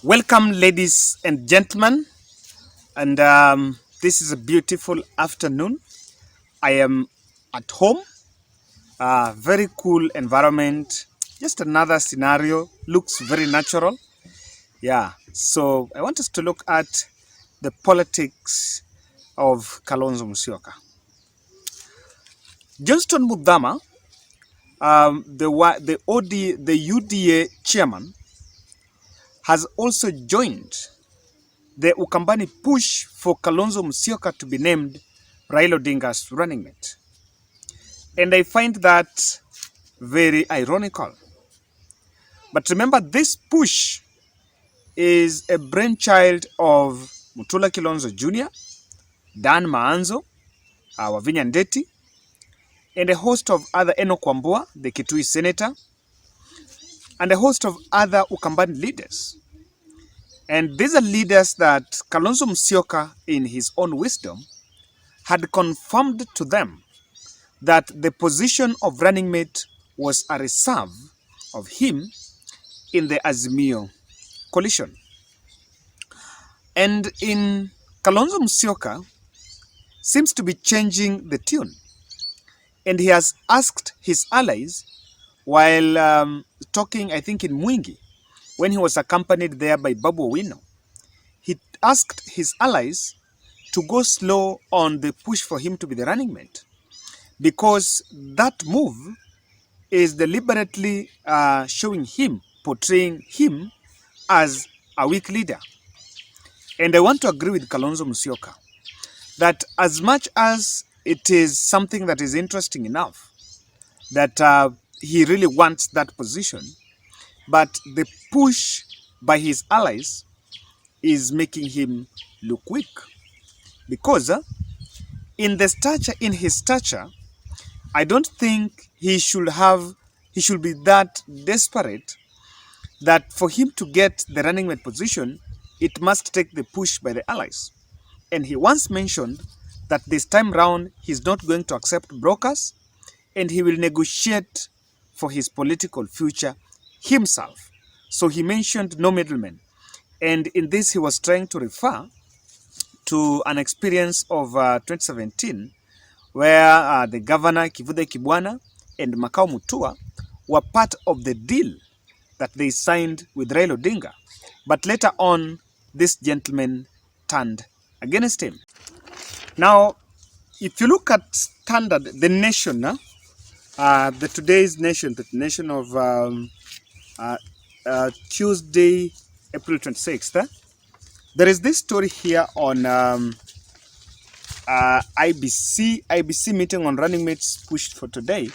Welcome, ladies and gentlemen, and this is a beautiful afternoon. I am at home, very cool environment, just another scenario, looks very natural. Yeah, so I want us to look at the politics of Kalonzo Musyoka. Johnston Muthama, the UDA chairman, has also joined the Ukambani push for Kalonzo Musyoka to be named Raila Odinga's running mate. And I find that very ironical. But remember, this push is a brainchild of Mutula Kilonzo Jr., Dan Maanzo, Wavinya Ndeti, and a host of other Enoch Wambua, the Kitui senator, and a host of other Ukambani leaders. And these are leaders that Kalonzo Musyoka, in his own wisdom, had confirmed to them that the position of running mate was a reserve of him in the Azimio coalition. And in Kalonzo Musyoka seems to be changing the tune. And he has asked his allies while talking, I think, in Mwingi, when he was accompanied there by Babu Owino. He asked his allies to go slow on the push for him to be the running mate, because that move is deliberately portraying him as a weak leader. And I want to agree with Kalonzo Musyoka that as much as it is something that is interesting enough, that he really wants that position, but the push by his allies is making him look weak. Because in his stature, I don't think he should be that desperate that for him to get the running mate position, it must take the push by the allies. And he once mentioned that this time round, he's not going to accept brokers and he will negotiate for his political future himself. So he mentioned no middlemen. And in this, he was trying to refer to an experience of 2017, where the governor, Kivude Kibwana, and Makau Mutua were part of the deal that they signed with Raila Odinga. But later on, this gentleman turned against him. Now, if you look at Standard, the Nation, the today's Nation, the Nation of Tuesday, April 26th, there is this story here on IBC meeting on running mates pushed for today.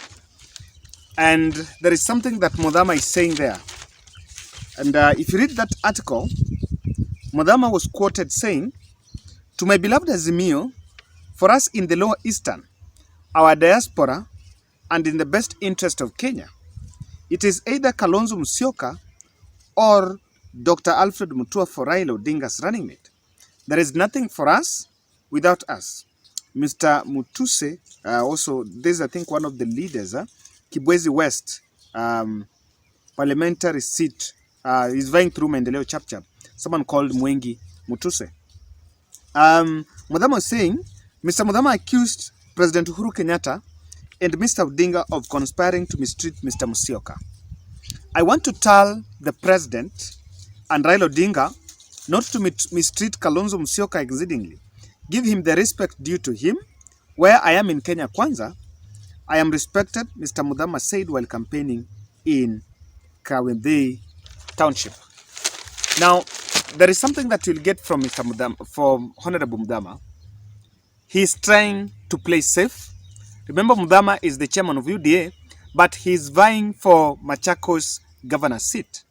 And there is something that Muthama is saying there. And if you read that article, Muthama was quoted saying, "To my beloved Azimio, for us in the Lower Eastern, our diaspora, and in the best interest of Kenya, it is either Kalonzo Musyoka or Dr. Alfred Mutua for Raila Odinga's running mate. There is nothing for us without us." Mr. Mutuse, also, this is, I think, one of the leaders, Kibwezi West, parliamentary seat, is vying through Maendeleo Chapchap, someone called Mwengi Mutuse. Muthama was saying, Mr. Muthama accused President Uhuru Kenyatta and Mr. Odinga of conspiring to mistreat Mr. Musyoka. "I want to tell the president and Raila Odinga not to mistreat Kalonzo Musyoka exceedingly. Give him the respect due to him. Where I am in Kenya Kwanza, I am respected," Mr. Muthama said while campaigning in Kawemdei Township. Now, there is something that you'll get from Mr. Muthama, from Honorable Muthama. He's trying to play safe. Remember, Muthama is the chairman of UDA, but he's vying for Machakos governor seat.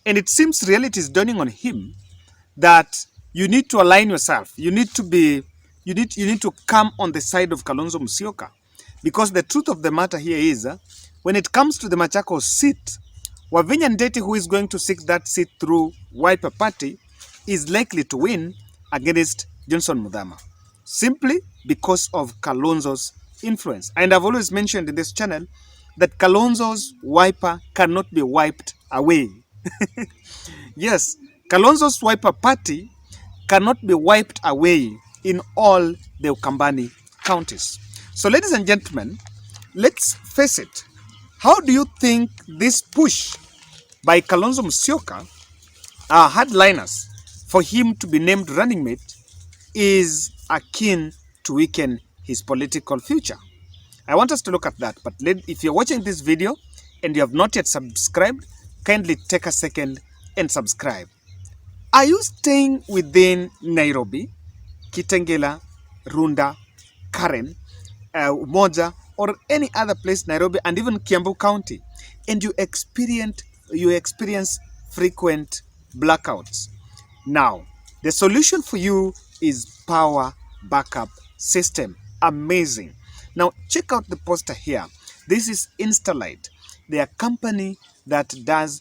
And it seems reality is dawning on him that you need to align yourself. You need to come on the side of Kalonzo Musyoka. Because the truth of the matter here is, when it comes to the Machakos seat, Wavinya Ndeti, who is going to seek that seat through Wiper Party, is likely to win against Johnson Muthama, simply because of Kalonzo's influence. And I've always mentioned in this channel that Kalonzo's wiper cannot be wiped away. Yes, Kalonzo's Wiper Party cannot be wiped away in all the Ukambani counties. So, ladies and gentlemen, let's face it. How do you think this push by Kalonzo Musyoka, hardliners, for him to be named running mate is akin to weaken his political future? I want us to look at that. But if you're watching this video and you have not yet subscribed, kindly take a second and subscribe. Are you staying within Nairobi, Kitengela, Runda, Karen, Umoja, or any other place, Nairobi, and even Kiambu County, and you experience frequent blackouts? Now, the solution for you is power backup system. Amazing. Now, check out the poster here. This is Instalight. They are a company that does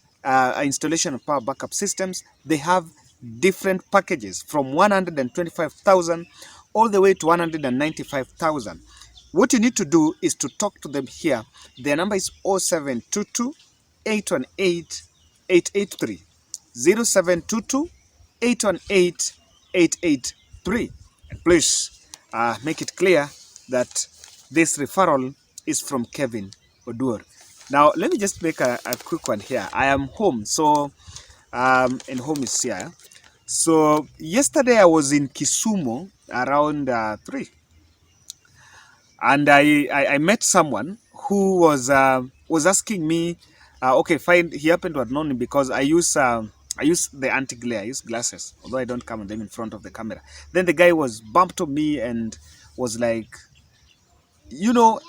installation of power backup systems. They have different packages from 125,000 all the way to 195,000. What you need to do is to talk to them here. Their number is 0722 818 883. 0722 818 883. And please make it clear that this referral is from Kevin Odur. Now, let me just make a quick one here. I am home, so and home is here. So yesterday I was in Kisumu around 3, and I met someone who was asking me. Okay, fine. He happened to have known me because I use the anti-glare. I use glasses, although I don't come with them in front of the camera. Then the guy was bumped to me and was like, you know,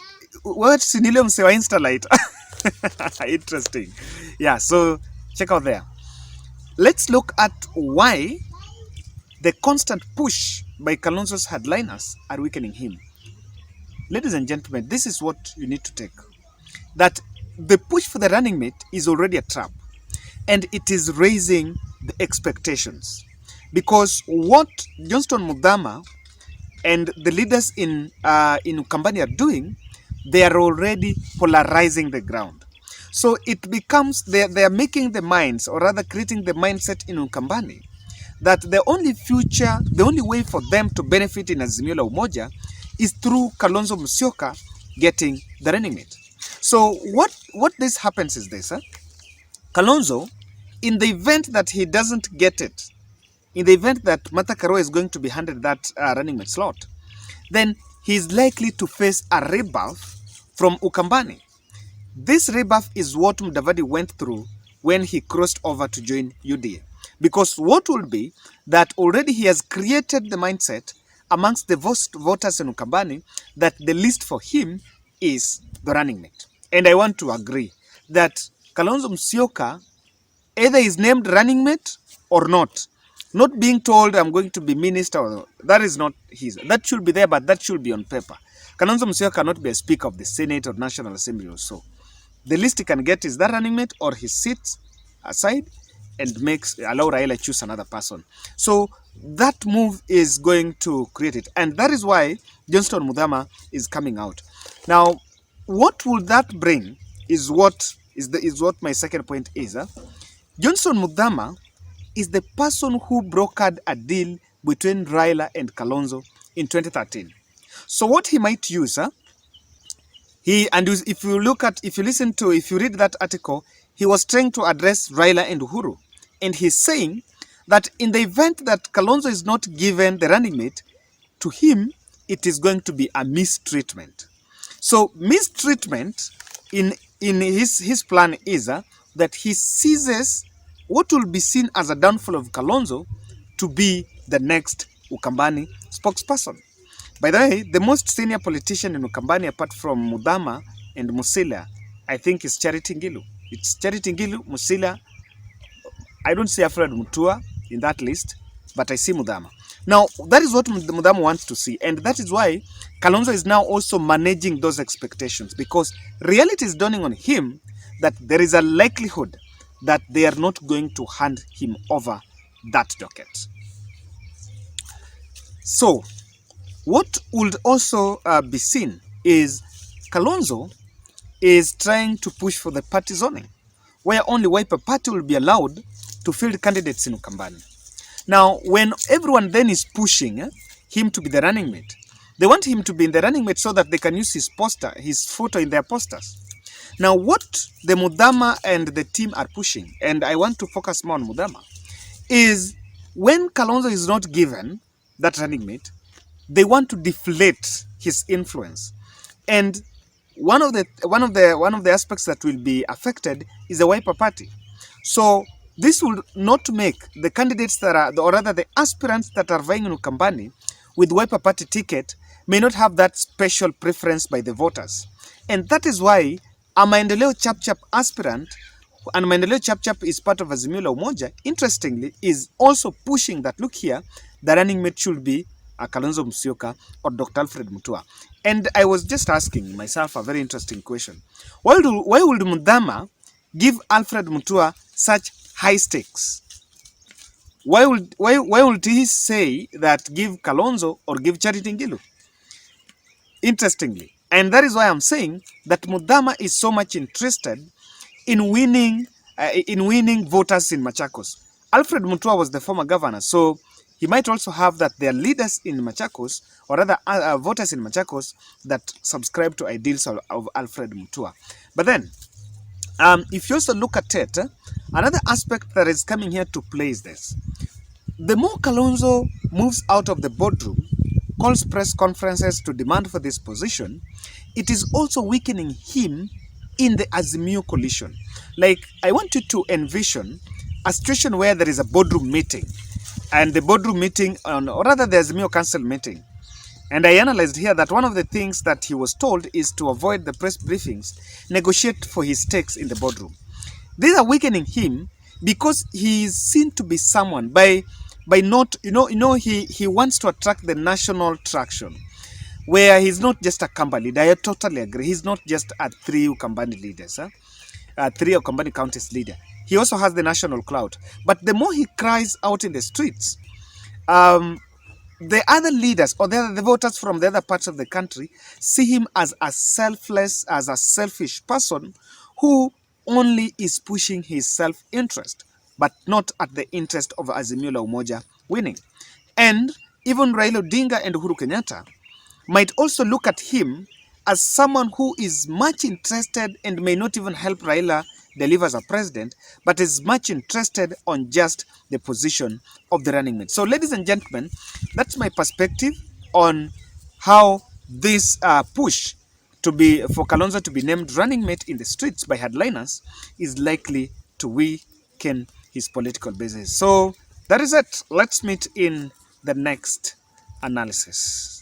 what Sinilium say Instalight. Interesting. Yeah, so check out there. Let's look at why the constant push by Kalonzo's hardliners are weakening him. Ladies and gentlemen, this is what you need to take. That the push for the running mate is already a trap, and it is raising the expectations. Because what Johnston Muthama and the leaders in Ukambani are doing, they are already polarizing the ground. So it becomes, they are making the minds, or rather creating the mindset in Ukambani, that the only way for them to benefit in Azimio la Umoja is through Kalonzo Musyoka getting the running mate. So what this happens is this, Kalonzo, in the event that he doesn't get it, in the event that Martha Karua is going to be handed that running mate slot, then he is likely to face a rebuff from Ukambani. This rebuff is what Mudavadi went through when he crossed over to join UDA. Because what will be that already he has created the mindset amongst the voters in Ukambani that the list for him is the running mate. And I want to agree that Kalonzo Musyoka either is named running mate or not. Not being told I'm going to be minister, that is not his. That should be there, but that should be on paper. Kalonzo Musyoka cannot be a speaker of the Senate or National Assembly or so. The least he can get is that running mate, or he sits aside and allow Raila choose another person. So that move is going to create it. And that is why Johnston Muthama is coming out. Now, what will that bring is what my second point is. Johnston Muthama is the person who brokered a deal between Raila and Kalonzo in 2013. So what he might use, if you read that article, he was trying to address Raila and Uhuru. And he's saying that in the event that Kalonzo is not given the running mate, to him, it is going to be a mistreatment. So mistreatment in his plan is that he seizes what will be seen as a downfall of Kalonzo to be the next Ukambani spokesperson. By the way, the most senior politician in Ukambani, apart from Muthama and Musila, I think is Charity Ngilu. It's Charity Ngilu, Musila. I don't see Alfred Mutua in that list, but I see Muthama. Now, that is what Muthama wants to see. And that is why Kalonzo is now also managing those expectations, because reality is dawning on him that there is a likelihood that they are not going to hand him over that docket. So, what would also be seen is Kalonzo is trying to push for the party zoning, where only Wiper Party will be allowed to field candidates in Ukambani. Now, when everyone then is pushing him to be the running mate, they want him to be in the running mate so that they can use his poster, his photo in their posters. Now, what the Muthama and the team are pushing, and I want to focus more on Muthama, is when Kalonzo is not given that running mate, they want to deflate his influence. And one of the aspects that will be affected is the Wiper Party. So this will not make the candidates that are, or rather the aspirants that are vying in Ukambani with Wiper Party ticket may not have that special preference by the voters. And that is why a Maendeleo Chapchap aspirant, and Maendeleo Chapchap is part of Azimio la Umoja, interestingly, is also pushing that, look here, the running mate should be Kalonzo Musyoka or Dr. Alfred Mutua. And I was just asking myself a very interesting question. Why would Muthama give Alfred Mutua such high stakes? Why would he say that give Kalonzo or give Charity Ngilu? Interestingly. And that is why I'm saying that Muthama is so much interested in winning voters in Machakos. Alfred Mutua was the former governor, so he might also have that there are leaders in Machakos, or rather voters in Machakos, that subscribe to ideals of Alfred Mutua. But then, if you also look at it, another aspect that is coming here to play is this. The more Kalonzo moves out of the boardroom, calls press conferences to demand for this position, it is also weakening him in the Azimio coalition. Like, I want you to envision a situation where there is a boardroom meeting, and the boardroom meeting, or rather the Azimio council meeting. And I analyzed here that one of the things that he was told is to avoid the press briefings, negotiate for his stakes in the boardroom. These are weakening him because he is seen to be someone by not, he wants to attract the national traction, where he's not just a Kamba leader. I totally agree. He's not just a three Ukambani leaders, three Ukambani counties leader. He also has the national clout. But the more he cries out in the streets, the other leaders or the voters from the other parts of the country see him as a selfless, as a selfish person who only is pushing his self-interest, but not at the interest of Azimio la Umoja winning. And even Raila Odinga and Uhuru Kenyatta might also look at him as someone who is much interested and may not even help Raila deliver as a president, but is much interested on just the position of the running mate. So, ladies and gentlemen, that's my perspective on how this push for Kalonzo to be named running mate in the streets by headliners is likely to weaken his political basis. So that is it. Let's meet in the next analysis.